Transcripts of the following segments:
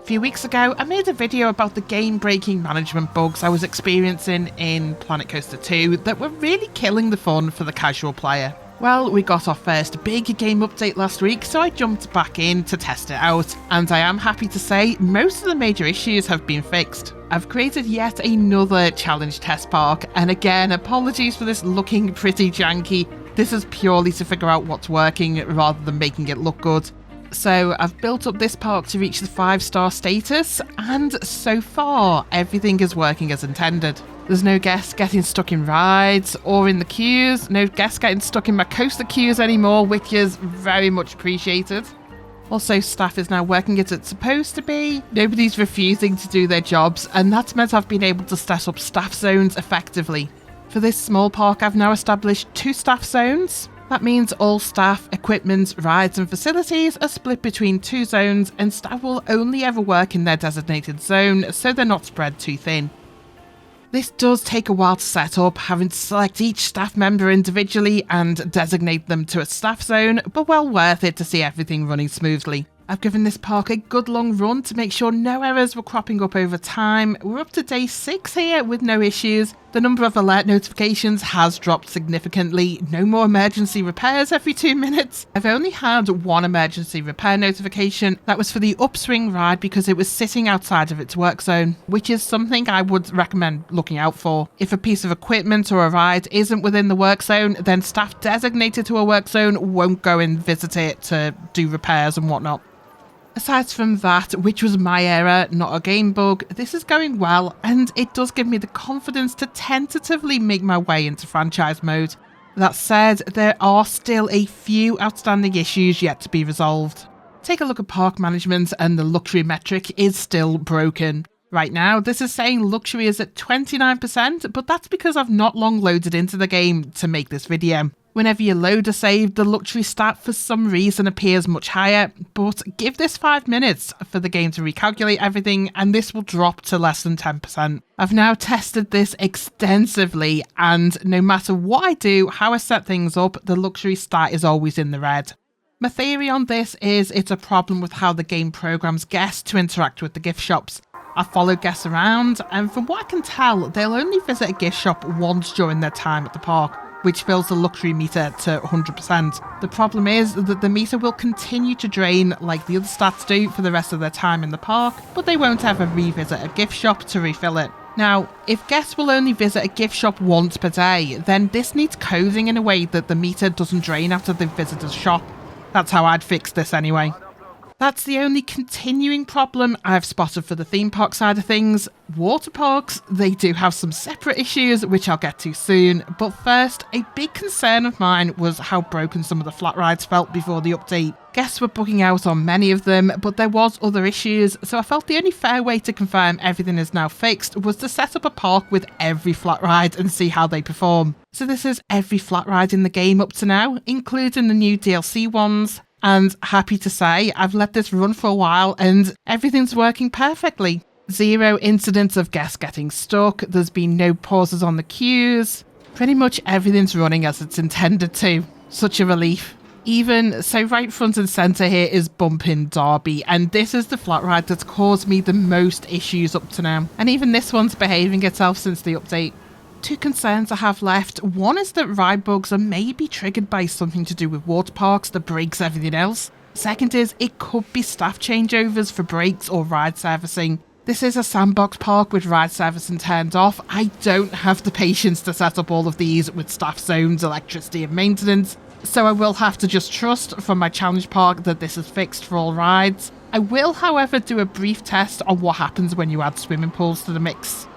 few weeks ago, I made a video about the game-breaking management bugs I was experiencing in Planet Coaster 2 that were really killing the fun for the casual player. Well, we got our first big game update last week, so I jumped back in to test it out, and I am happy to say most of the major issues have been fixed. I've created yet another challenge test park, and again, apologies for this looking pretty janky. This is purely to figure out what's working rather than making it look good. So I've built up this park to reach the 5-star status, and so far everything is working as intended. There's no guests getting stuck in rides or in the queues, no guests getting stuck in my coaster queues anymore, which is very much appreciated. Also, staff is now working as it's supposed to be, nobody's refusing to do their jobs, and that's meant I've been able to set up staff zones effectively. For this small park, I've now established 2 staff zones. That means all staff, equipment, rides and facilities are split between 2 zones, and staff will only ever work in their designated zone, so they're not spread too thin. This does take a while to set up, having to select each staff member individually and designate them to a staff zone, but well worth it to see everything running smoothly. I've given this park a good long run to make sure no errors were cropping up over time. We're up to day 6 here with no issues. The number of alert notifications has dropped significantly. No more emergency repairs every 2 minutes. I've only had 1 emergency repair notification. That was for the upswing ride because it was sitting outside of its work zone, which is something I would recommend looking out for. If a piece of equipment or a ride isn't within the work zone, then staff designated to a work zone won't go and visit it to do repairs and whatnot. Aside from that, which was my error, not a game bug, this is going well, and it does give me the confidence to tentatively make my way into franchise mode. That said, there are still a few outstanding issues yet to be resolved. Take a look at park management, and the luxury metric is still broken. Right now, this is saying luxury is at 29%, but that's because I've not long loaded into the game to make this video. Whenever you load a save, the luxury stat for some reason appears much higher, but give this 5 minutes for the game to recalculate everything and this will drop to less than 10%. I've now tested this extensively, and no matter what I do, how I set things up, the luxury stat is always in the red. My theory on this is it's a problem with how the game programs guests to interact with the gift shops. I follow guests around, and from what I can tell, they'll only visit a gift shop once during their time at the park, which fills the luxury meter to 100%. The problem is that the meter will continue to drain like the other stats do for the rest of their time in the park, but they won't ever revisit a gift shop to refill it. Now, if guests will only visit a gift shop once per day, then this needs coding in a way that the meter doesn't drain after they've visited a shop. That's how I'd fix this anyway. That's the only continuing problem I've spotted for the theme park side of things. Water parks, they do have some separate issues, which I'll get to soon. But first, a big concern of mine was how broken some of the flat rides felt before the update. Guests were booking out on many of them, but there was other issues, so I felt the only fair way to confirm everything is now fixed was to set up a park with every flat ride and see how they perform. So this is every flat ride in the game up to now, including the new DLC ones. And happy to say, I've let this run for a while and everything's working perfectly. 0 incidents of guests getting stuck, there's been no pauses on the queues. Pretty much everything's running as it's intended to. Such a relief. Even so, right front and centre here is Bumpin' Derby, and this is the flat ride that's caused me the most issues up to now. And even this one's behaving itself since the update. 2 concerns I have left. One is that ride bugs are maybe triggered by something to do with water parks that breaks everything else. Second is it could be staff changeovers for brakes or ride servicing. This is a sandbox park with ride servicing turned off. I don't have the patience to set up all of these with staff zones, electricity and maintenance, so I will have to just trust from my challenge park that this is fixed for all rides. I will, however, do a brief test on what happens when you add swimming pools to the mix.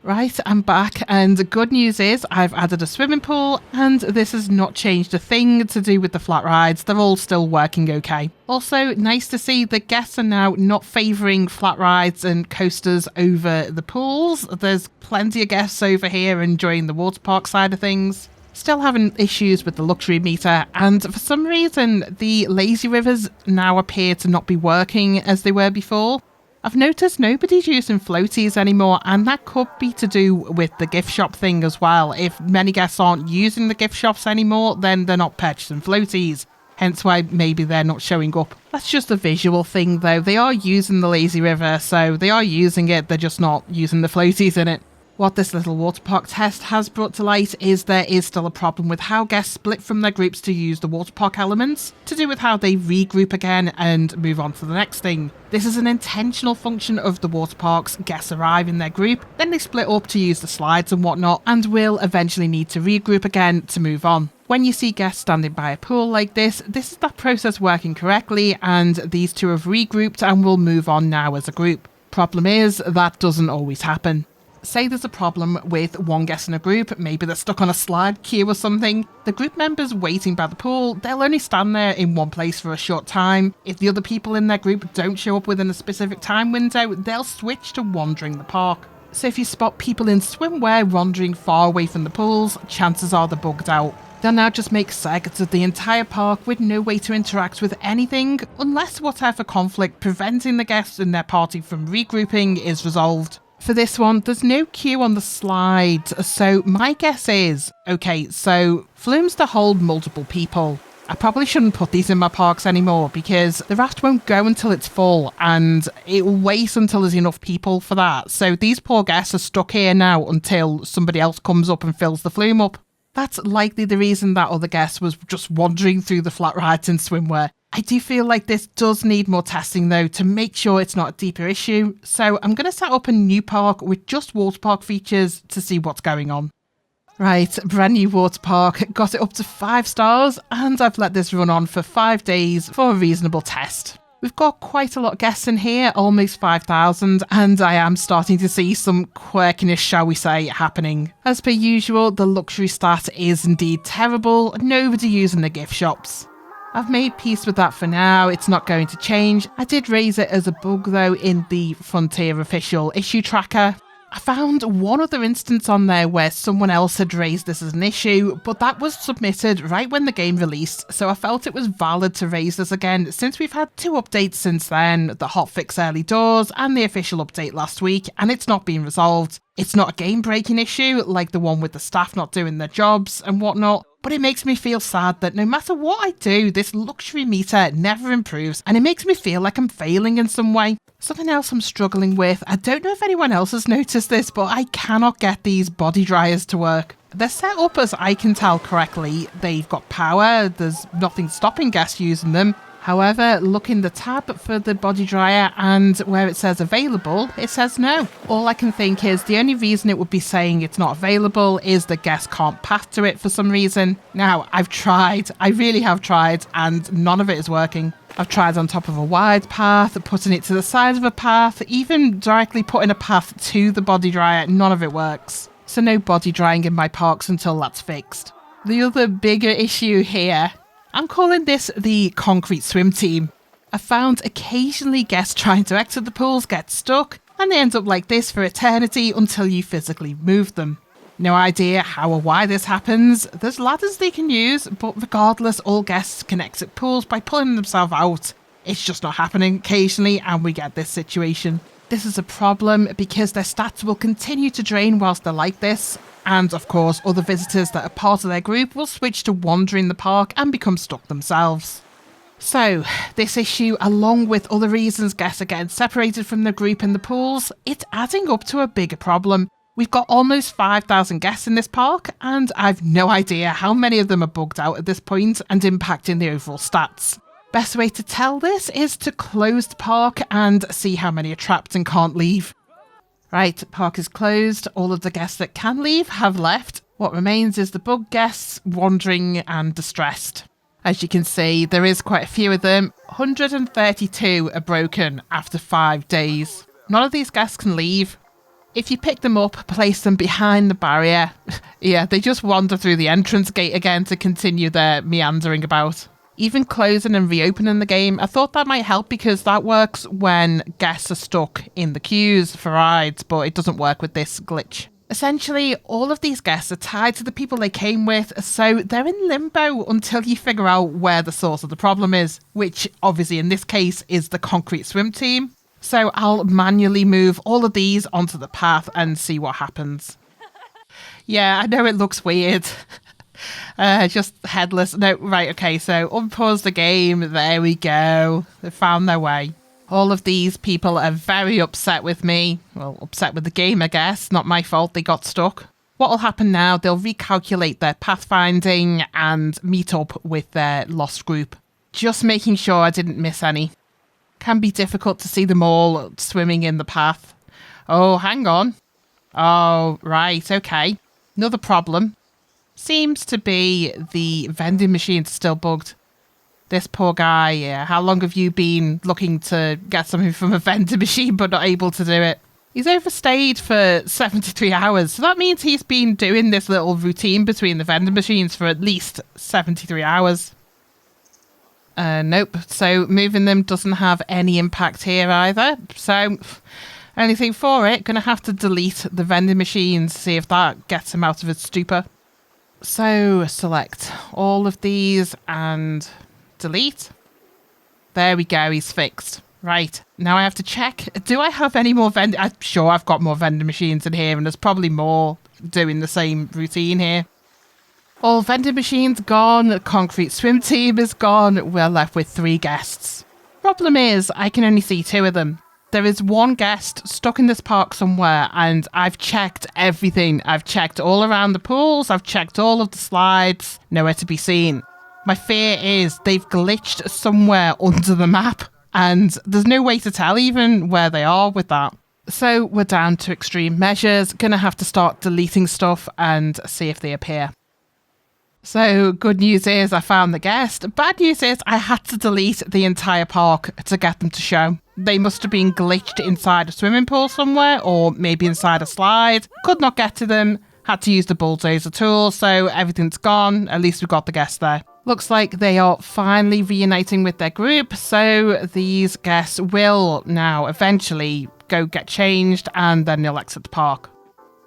Right, I'm back, and the good news is I've added a swimming pool, and this has not changed a thing to do with the flat rides. They're all still working okay. Also, nice to see that guests are now not favouring flat rides and coasters over the pools. There's plenty of guests over here enjoying the water park side of things. Still having issues with the luxury meter, and for some reason the lazy rivers now appear to not be working as they were before. I've noticed nobody's using floaties anymore, and that could be to do with the gift shop thing as well. If many guests aren't using the gift shops anymore, then they're not purchasing floaties. hence why maybe they're not showing up. That's just a visual thing though. They are using the lazy river, so they are using it, they're just not using the floaties in it. What this little water park test has brought to light is there is still a problem with how guests split from their groups to use the water park elements, to do with how they regroup again and move on to the next thing. This is an intentional function of the water parks. Guests arrive in their group, then they split up to use the slides and whatnot, and will eventually need to regroup again to move on. When you see guests standing by a pool like this is that process working correctly, and these two have regrouped and will move on now as a group. Problem is, that doesn't always happen. Say there's a problem with one guest in a group, maybe they're stuck on a slide queue or something. The group members waiting by the pool, they'll only stand there in one place for a short time. If the other people in their group don't show up within a specific time window, they'll switch to wandering the park. So if you spot people in swimwear wandering far away from the pools, chances are they're bugged out. They'll now just make circuits of the entire park with no way to interact with anything, unless whatever conflict preventing the guests in their party from regrouping is resolved. For this one, there's no queue on the slide, so my guess is, okay, so flumes to hold multiple people. I probably shouldn't put these in my parks anymore because the raft won't go until it's full and it will wait until there's enough people for that. So these poor guests are stuck here now until somebody else comes up and fills the flume up. That's likely the reason that other guest was just wandering through the flat rides in swimwear. I do feel like this does need more testing though to make sure it's not a deeper issue, so I'm going to set up a new park with just water park features to see what's going on. Right, brand new water park, got it up to 5 stars, and I've let this run on for 5 days for a reasonable test. We've got quite a lot of guests in here, almost 5,000, and I am starting to see some quirkiness, shall we say, happening. As per usual, the luxury stat is indeed terrible, nobody using the gift shops. I've made peace with that for now, it's not going to change. I did raise it as a bug though in the Frontier official issue tracker. I found one other instance on there where someone else had raised this as an issue, but that was submitted right when the game released, so I felt it was valid to raise this again since we've had 2 updates since then, the hotfix early doors and the official update last week, and it's not been resolved. It's not a game-breaking issue like the one with the staff not doing their jobs and whatnot, but it makes me feel sad that no matter what I do, this luxury meter never improves, and it makes me feel like I'm failing in some way. Something else I'm struggling with, I don't know if anyone else has noticed this, but I cannot get these body dryers to work. They're set up as I can tell correctly, they've got power, there's nothing stopping guests using them. However, look in the tab for the body dryer and where it says available, it says no. All I can think is the only reason it would be saying it's not available is the guest can't path to it for some reason. Now, I've tried, I really have tried, and none of it is working. I've tried on top of a wide path, putting it to the side of a path, even directly putting a path to the body dryer, none of it works. So no body drying in my parks until that's fixed. The other bigger issue here, I'm calling this the concrete swim team. I found occasionally guests trying to exit the pools get stuck, and they end up like this for eternity until you physically move them. No idea how or why this happens. There's ladders they can use, but regardless, all guests can exit pools by pulling themselves out. It's just not happening occasionally, and we get this situation. This is a problem because their stats will continue to drain whilst they're like this, and of course other visitors that are part of their group will switch to wandering the park and become stuck themselves. So, this issue, along with other reasons guests are getting separated from the group in the pools, it's adding up to a bigger problem. We've got almost 5,000 guests in this park, and I've no idea how many of them are bugged out at this point and impacting the overall stats. Best way to tell this is to close the park and see how many are trapped and can't leave. Right, park is closed, all of the guests that can leave have left. What remains is the bug guests, wandering and distressed. As you can see, there is quite a few of them. 132 are broken after 5 days. None of these guests can leave. If you pick them up, place them behind the barrier, yeah, they just wander through the entrance gate again to continue their meandering about. Even closing and reopening the game, I thought that might help because that works when guests are stuck in the queues for rides, but it doesn't work with this glitch. Essentially, all of these guests are tied to the people they came with, so they're in limbo until you figure out where the source of the problem is, which obviously in this case is the concrete swim team. So I'll manually move all of these onto the path and see what happens. Yeah, I know it looks weird. Just headless. No, right, okay, so unpause the game. There we go. They found their way. All of these people are very upset with me. Well, upset with the game, I guess. Not my fault they got stuck. What will happen now, they'll recalculate their pathfinding and meet up with their lost group. Just making sure I didn't miss any. Can be difficult to see them all swimming in the path. Oh, hang on. Oh, right, okay. Another problem. Seems to be the vending machine's still bugged. This poor guy, yeah. How long have you been looking to get something from a vending machine but not able to do it? He's overstayed for 73 hours. So that means he's been doing this little routine between the vending machines for at least 73 hours. Nope. So moving them doesn't have any impact here either. So anything for it, gonna have to delete the vending machines, see if that gets him out of his stupor. So select all of these and delete. There we go, he's fixed. Right, now I have to check. Do I have any more vending? I'm sure I've got more vending machines in here and there's probably more doing the same routine here. All vending machines gone, concrete swim team is gone, we're left with 3 guests. Problem is, I can only see 2 of them. There is 1 guest stuck in this park somewhere and I've checked everything. I've checked all around the pools, I've checked all of the slides, nowhere to be seen. My fear is they've glitched somewhere under the map and there's no way to tell even where they are with that. So we're down to extreme measures, gonna have to start deleting stuff and see if they appear. So good news is I found the guest. Bad news is I had to delete the entire park to get them to show. They must have been glitched inside a swimming pool somewhere or maybe inside a slide. Could not get to them. Had to use the bulldozer tool, so everything's gone. At least we got the guest there. Looks like they are finally reuniting with their group, so these guests will now eventually go get changed and then they'll exit the park.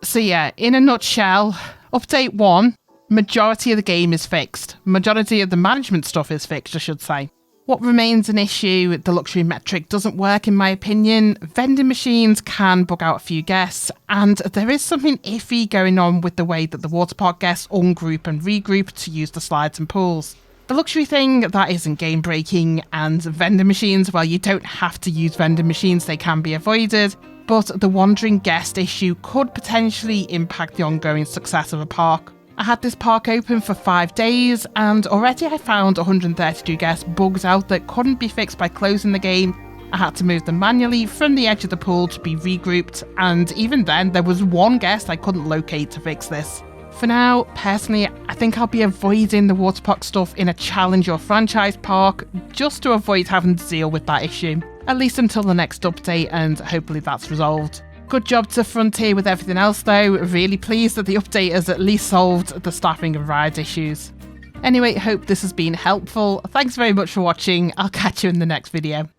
So yeah, in a nutshell, update 1. Majority of the game is fixed. Majority of the management stuff is fixed, I should say. What remains an issue, the luxury metric doesn't work in my opinion. Vending machines can bug out a few guests, and there is something iffy going on with the way that the water park guests ungroup and regroup to use the slides and pools. The luxury thing, that isn't game breaking, and vending machines, well, you don't have to use vending machines, they can be avoided. But the wandering guest issue could potentially impact the ongoing success of a park. I had this park open for 5 days and already I found 132 guest bugs out that couldn't be fixed by closing the game. I had to move them manually from the edge of the pool to be regrouped, and even then there was 1 guest I couldn't locate to fix this. For now, personally, I think I'll be avoiding the water park stuff in a challenge or franchise park just to avoid having to deal with that issue. At least until the next update, and hopefully that's resolved. Good job to Frontier with everything else though, really pleased that the update has at least solved the staffing and ride issues. Anyway, hope this has been helpful. Thanks very much for watching, I'll catch you in the next video.